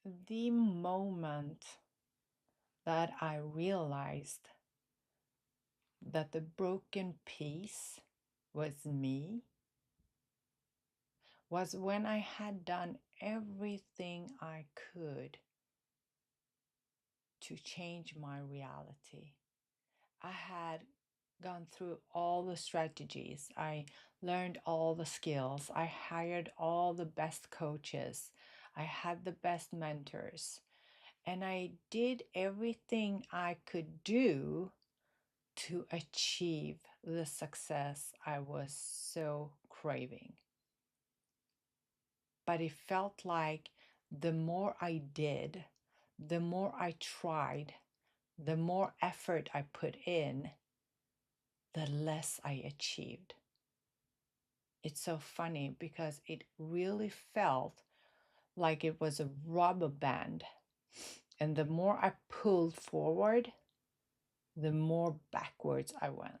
The moment that I realized that the broken piece was me was when I had done everything I could to change my reality. I had gone through all the strategies. I learned all the skills. I hired all the best coaches. I had the best mentors. And I did everything I could do to achieve the success I was so craving. But it felt like the more I did, the more I tried, the more effort I put in, the less I achieved. It's so funny because it really felt like it was a rubber band. And the more I pulled forward, the more backwards I went.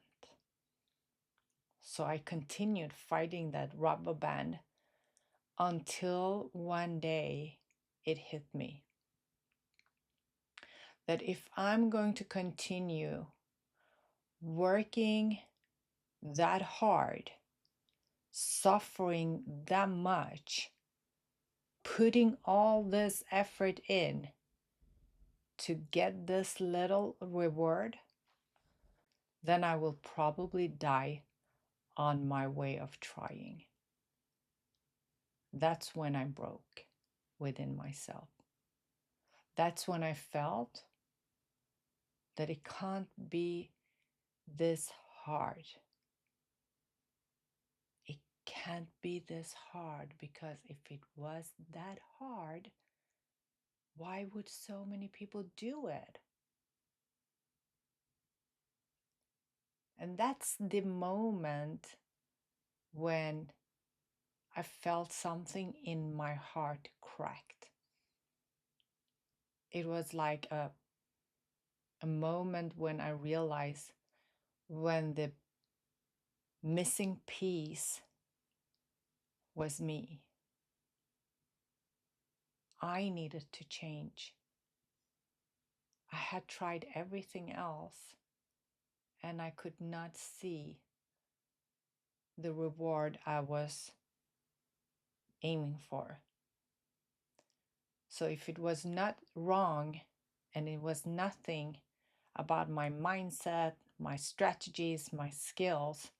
So I continued fighting that rubber band until one day it hit me that if I'm going to continue working that hard, suffering that much, putting all this effort in to get this little reward, then I will probably die on my way of trying. That's when I broke within myself. That's when I felt that it can't be this hard. It can't be this hard because if it was that hard, why would so many people do it? And that's the moment when I felt something in my heart cracked. It was like a moment when I realized when the missing piece was me. I needed to change. I had tried everything else and I could not see the reward I was aiming for. So if it was not wrong and it was nothing about my mindset, my strategies, my skills,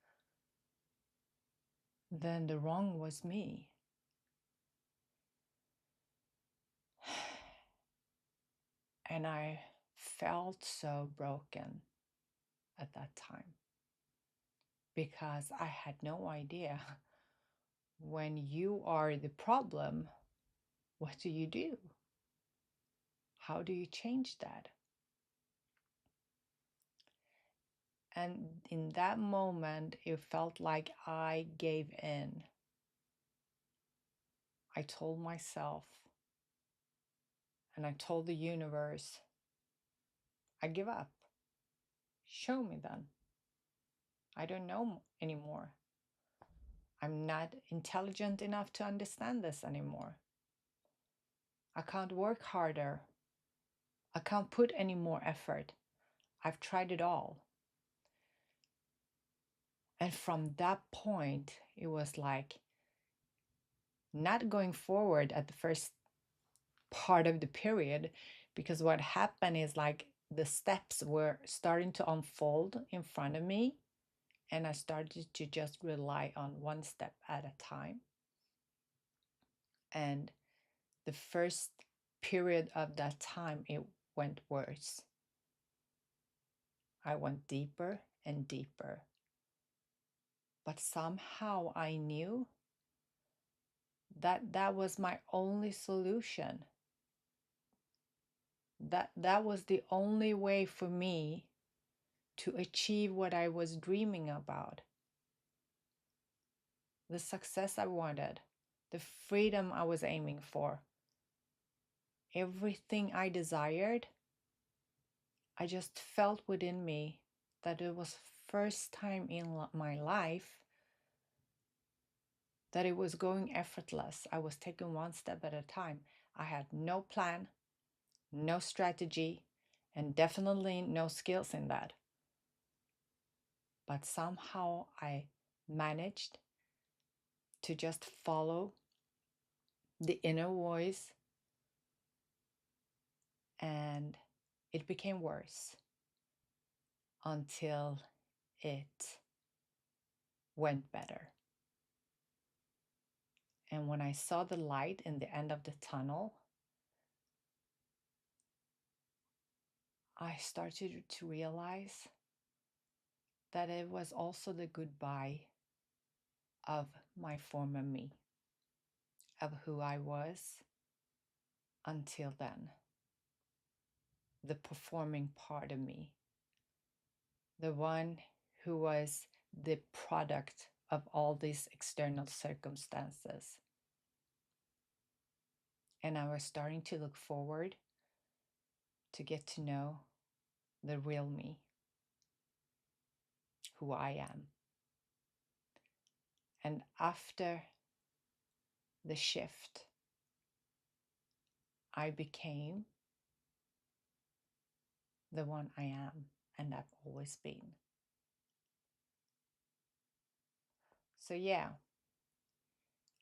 then the wrong was me. And I felt so broken at that time because I had no idea when you are the problem, what do you do? How do you change that? And in that moment, it felt like I gave in. I told myself and I told the universe, I give up. Show me then. I don't know anymore. I'm not intelligent enough to understand this anymore. I can't work harder. I can't put any more effort. I've tried it all. And from that point, it was like not going forward at the first part of the period, because what happened is like the steps were starting to unfold in front of me, and I started to just rely on one step at a time. And the first period of that time, it went worse. I went deeper and deeper. But somehow I knew that that was my only solution. That was the only way for me to achieve what I was dreaming about. The success I wanted, the freedom I was aiming for, everything I desired. I just felt within me that it was first time in my life that it was going effortless. I was taking one step at a time. I had no plan, no strategy, and definitely no skills in that. But somehow I managed to just follow the inner voice, and it became worse until it went better. And when I saw the light in the end of the tunnel, I started to realize that it was also the goodbye of my former me, of who I was until then, the performing part of me, the one who was the product of all these external circumstances. And I was starting to look forward to get to know the real me, who I am. And after the shift, I became the one I am and I've always been. So, yeah,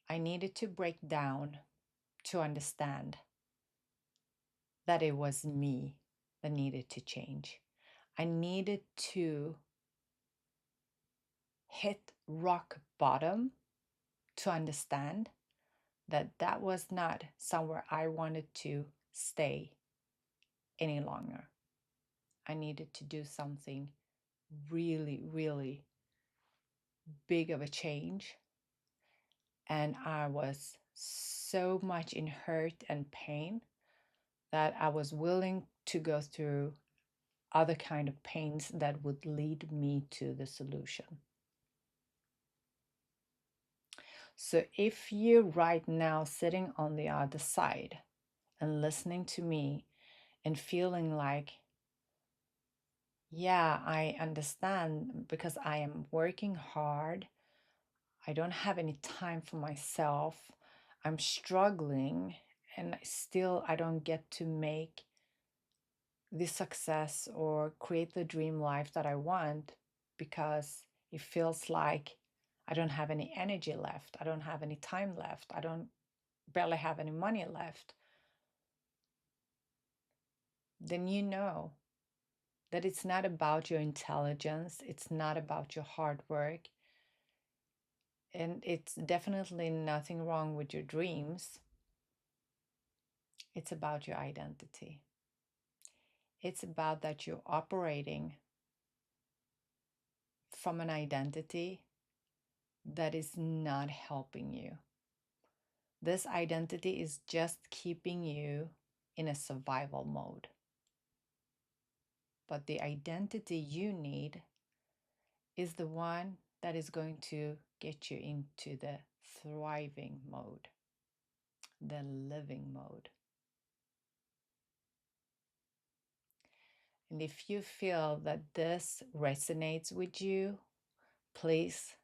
I needed to break down to understand that it was me that needed to change. I needed to hit rock bottom to understand that that was not somewhere I wanted to stay any longer. I needed to do something really, really big of a change. And I was so much in hurt and pain that I was willing to go through other kind of pains that would lead me to the solution. So if you're right now sitting on the other side and listening to me and feeling like, yeah, I understand because I am working hard, I don't have any time for myself, I'm struggling, and still I don't get to make the success or create the dream life that I want because it feels like I don't have any energy left. I don't have any time left. I don't barely have any money left. Then you know that it's not about your intelligence. It's not about your hard work. And it's definitely nothing wrong with your dreams. It's about your identity. It's about that you're operating from an identity that is not helping you. This identity is just keeping you in a survival mode. But the identity you need is the one that is going to get you into the thriving mode, the living mode. And if you feel that this resonates with you, please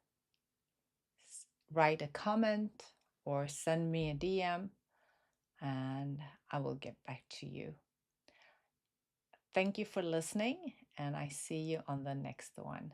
write a comment or send me a DM and I will get back to you. Thank you for listening, and I see you on the next one.